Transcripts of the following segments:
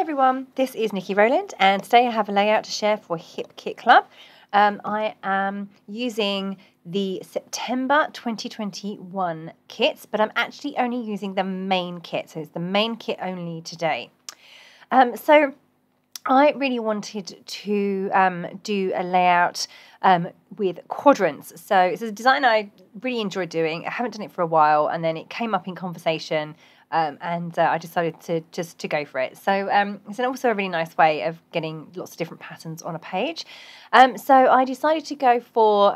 Hi everyone, this is Nikki Rowland and today I have a layout to share for Hip Kit Club. I am using the September 2021 kits, but I'm actually only using the main kit, so it's the main kit only today. So I really wanted to do a layout with quadrants. So it's a design I really enjoy doing. I haven't done it for a while, and then it came up in conversation, and I decided to go for it. So it's also a really nice way of getting lots of different patterns on a page. So I decided to go for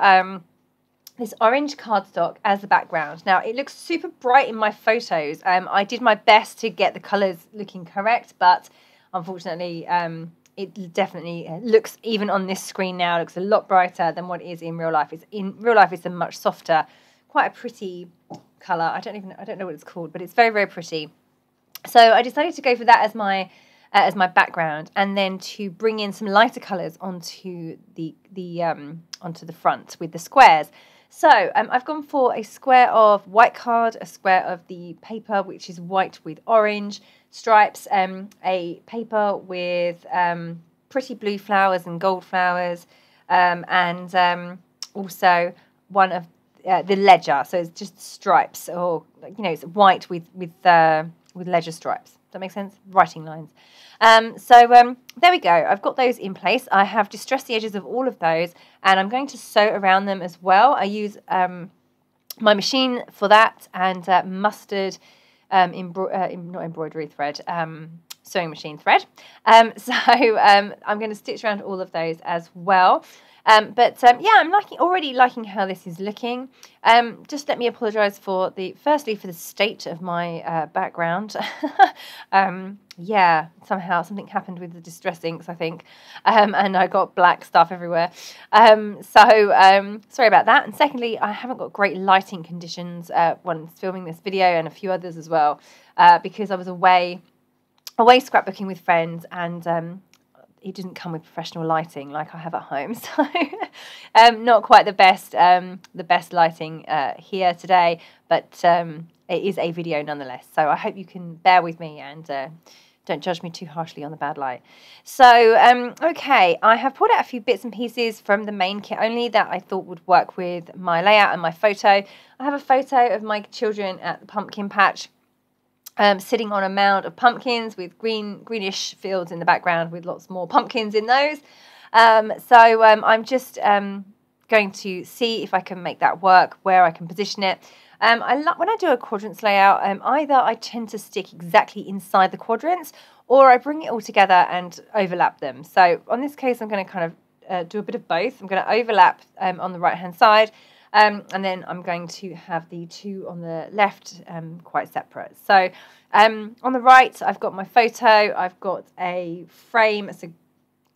this orange cardstock as the background. Now it looks super bright in my photos. I did my best to get the colours looking correct, but unfortunately, it definitely looks, even on this screen now, looks a lot brighter than what it is in real life. In real life, it's a much softer, quite a pretty colour. I don't know what it's called, but it's very, very pretty. So I decided to go for that as my background, and then to bring in some lighter colours onto the front with the squares. So I've gone for a square of white card, a square of the paper which is white with orange stripes, a paper with pretty blue flowers and gold flowers, and also one of the ledger. So it's just stripes, or it's white with ledger stripes. Does that make sense? Writing lines. So there we go. I've got those in place. I have distressed the edges of all of those, and I'm going to sew around them as well. I use my machine for that, and mustard not embroidery thread, sewing machine thread. So I'm going to stitch around all of those as well. But yeah, I'm already liking how this is looking. Just let me apologise firstly for the state of my background. Yeah, somehow something happened with the distress inks, I think, and I got black stuff everywhere. Sorry about that. And secondly, I haven't got great lighting conditions when filming this video, and a few others as well, because I was away scrapbooking with friends, and it didn't come with professional lighting like I have at home, so not quite the best lighting here today, but it is a video nonetheless. So I hope you can bear with me and don't judge me too harshly on the bad light. So okay, I have pulled out a few bits and pieces from the main kit only that I thought would work with my layout and my photo. I have a photo of my children at the pumpkin patch, sitting on a mound of pumpkins with greenish fields in the background with lots more pumpkins in those. So I'm just going to see if I can make that work, where I can position it. When I do a quadrants layout, either I tend to stick exactly inside the quadrants, or I bring it all together and overlap them. So on this case, I'm going to kind of do a bit of both. I'm going to overlap on the right-hand side, and then I'm going to have the two on the left quite separate. So on the right, I've got my photo. I've got a frame. It's a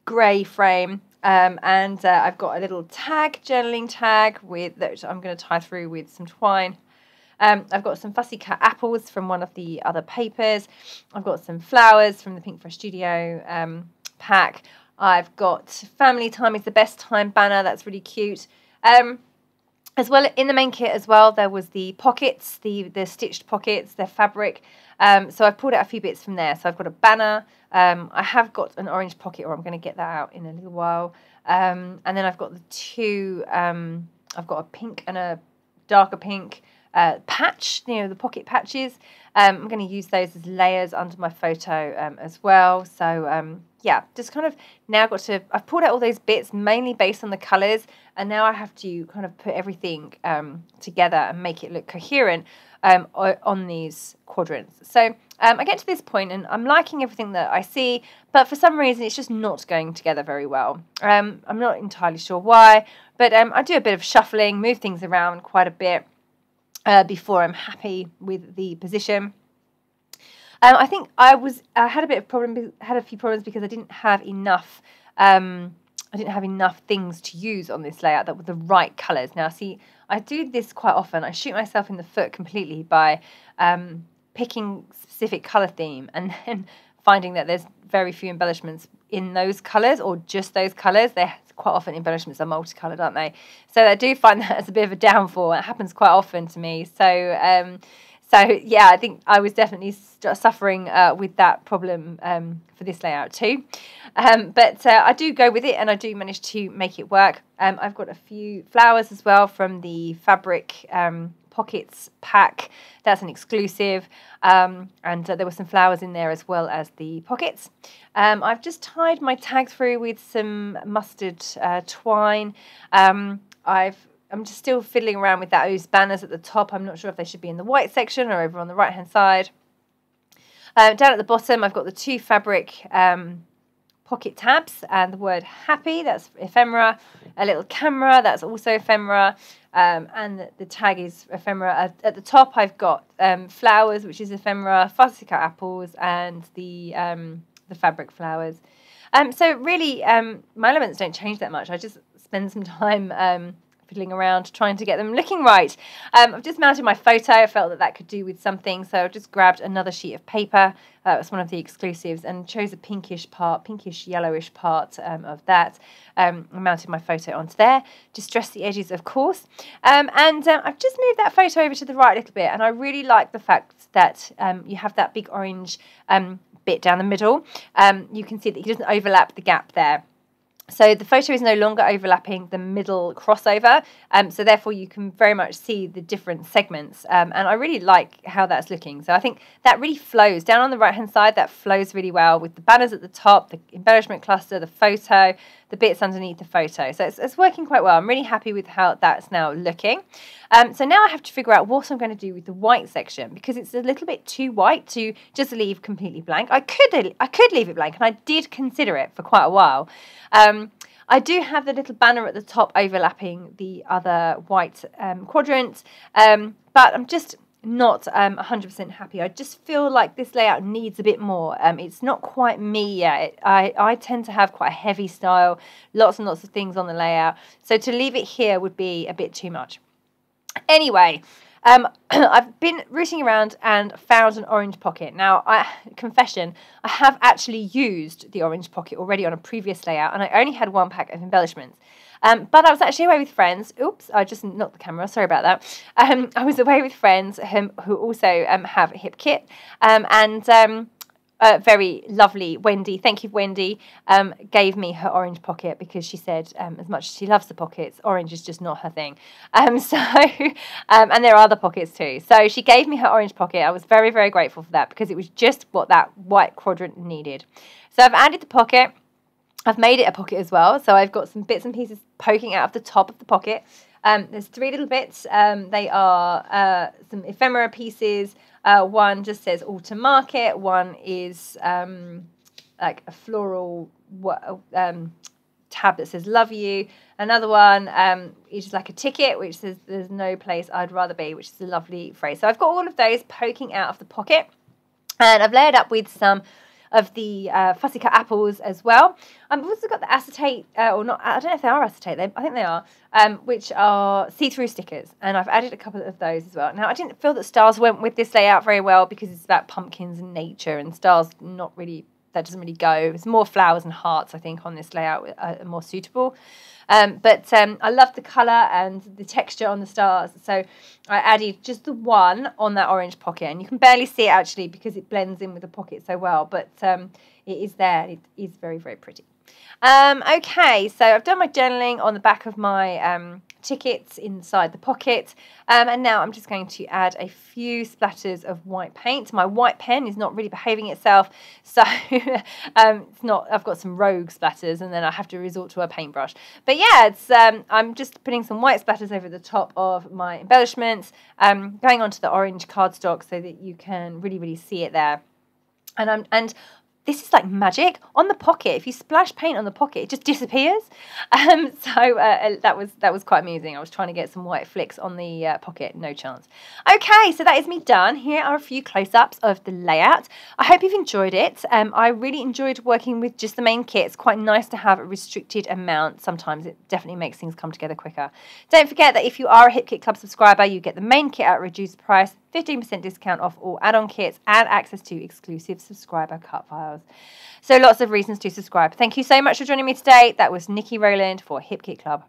grey frame. And I've got a little tag, journaling tag, that I'm going to tie through with some twine. I've got some fussy cut apples from one of the other papers. I've got some flowers from the Pink Fresh Studio pack. I've got Family Time is the Best Time banner. That's really cute. As well, in the main kit as well, there was the pockets, the stitched pockets, they're fabric. So I've pulled out a few bits from there. So I've got a banner. I have got an orange pocket, or I'm going to get that out in a little while. And then I've got the two, I've got a pink and a darker pink patch, the pocket patches. I'm going to use those as layers under my photo as well. So yeah, just kind of now I've pulled out all those bits mainly based on the colours, and now I have to kind of put everything together and make it look coherent on these quadrants. So I get to this point and I'm liking everything that I see, but for some reason it's just not going together very well. I'm not entirely sure why, but I do a bit of shuffling, move things around quite a bit before I'm happy with the position. I think I had a few problems because I didn't have enough things to use on this layout that were the right colours. Now, see, I do this quite often. I shoot myself in the foot completely by picking specific colour theme and then finding that there's very few embellishments in those colours, or just those colours. They're quite often embellishments are multicoloured, aren't they? So I do find that as a bit of a downfall. It happens quite often to me. So So yeah, I think I was definitely suffering with that problem for this layout too. But I do go with it, and I do manage to make it work. I've got a few flowers as well from the fabric pockets pack. That's an exclusive, and there were some flowers in there as well as the pockets. I've just tied my tag through with some mustard twine. I'm just still fiddling around with those banners at the top. I'm not sure if they should be in the white section or over on the right hand side. Down at the bottom, I've got the 2 fabric pocket tabs and the word happy, that's ephemera, a little camera, that's also ephemera, and the tag is ephemera. At the top, I've got flowers, which is ephemera, fuzzy cut apples, and the fabric flowers. So really, my elements don't change that much. I just spend some time fiddling around trying to get them looking right. I've just mounted my photo. I felt that could do with something, so I just grabbed another sheet of paper. It's one of the exclusives, and chose a pinkish yellowish part of that. I mounted my photo onto there. Distress the edges, of course. And I've just moved that photo over to the right a little bit, and I really like the fact that you have that big orange bit down the middle. You can see that he doesn't overlap the gap there. So the photo is no longer overlapping the middle crossover, so therefore you can very much see the different segments, and I really like how that's looking. So I think that really flows. Down on the right hand side, that flows really well with the banners at the top, the embellishment cluster, the photo, the bits underneath the photo. So it's working quite well. I'm really happy with how that's now looking. So now I have to figure out what I'm going to do with the white section, because it's a little bit too white to just leave completely blank. I could leave it blank, and I did consider it for quite a while. I do have the little banner at the top overlapping the other white quadrant, but I'm just not 100% happy. I just feel like this layout needs a bit more. It's not quite me yet. I tend to have quite a heavy style, lots and lots of things on the layout, so to leave it here would be a bit too much. Anyway, I've been rooting around and found an orange pocket. Now, confession, I have actually used the orange pocket already on a previous layout, and I only had 1 pack of embellishments. But I was actually away with friends. Oops, I just knocked the camera. Sorry about that. I was away with friends who also have a hip kit, and very lovely Wendy, thank you Wendy, gave me her orange pocket, because she said as much as she loves the pockets, orange is just not her thing. And there are other pockets too. So she gave me her orange pocket. I was very, very grateful for that, because it was just what that white quadrant needed. So I've added the pocket. I've made it a pocket as well. So I've got some bits and pieces poking out of the top of the pocket. There's 3 little bits. They are some ephemera pieces. One just says all to market. One is like a floral tab that says love you. Another one is just like a ticket which says there's no place I'd rather be, which is a lovely phrase. So I've got all of those poking out of the pocket, and I've layered up with some of the fussy cut apples as well. I've also got the acetate, or not, I don't know if they are acetate, I think they are, which are see-through stickers, and I've added a couple of those as well. Now, I didn't feel that stars went with this layout very well, because it's about pumpkins and nature, and stars not really, that doesn't really go. It's more flowers and hearts, I think, on this layout are more suitable. But I love the colour and the texture on the stars, so I added just the one on that orange pocket, and you can barely see it actually because it blends in with the pocket so well, but it is there. It is very, very pretty. Okay, so I've done my journaling on the back of my tickets inside the pocket, and now I'm just going to add a few splatters of white paint. My white pen is not really behaving itself, so it's not. I've got some rogue splatters, and then I have to resort to a paintbrush. But yeah, it's I'm just putting some white splatters over the top of my embellishments, going onto the orange cardstock so that you can really, really see it there, and this is like magic on the pocket. If you splash paint on the pocket, it just disappears. That was quite amusing. I was trying to get some white flicks on the pocket, no chance. Okay, so that is me done. Here are a few close-ups of the layout. I hope you've enjoyed it. I really enjoyed working with just the main kit. It's quite nice to have a restricted amount. Sometimes it definitely makes things come together quicker. Don't forget that if you are a Hip Kit Club subscriber, you get the main kit at a reduced price, 15% discount off all add-on kits, and access to exclusive subscriber cut files. So lots of reasons to subscribe. Thank you so much for joining me today. That was Nikki Rowland for Hip Kit Club.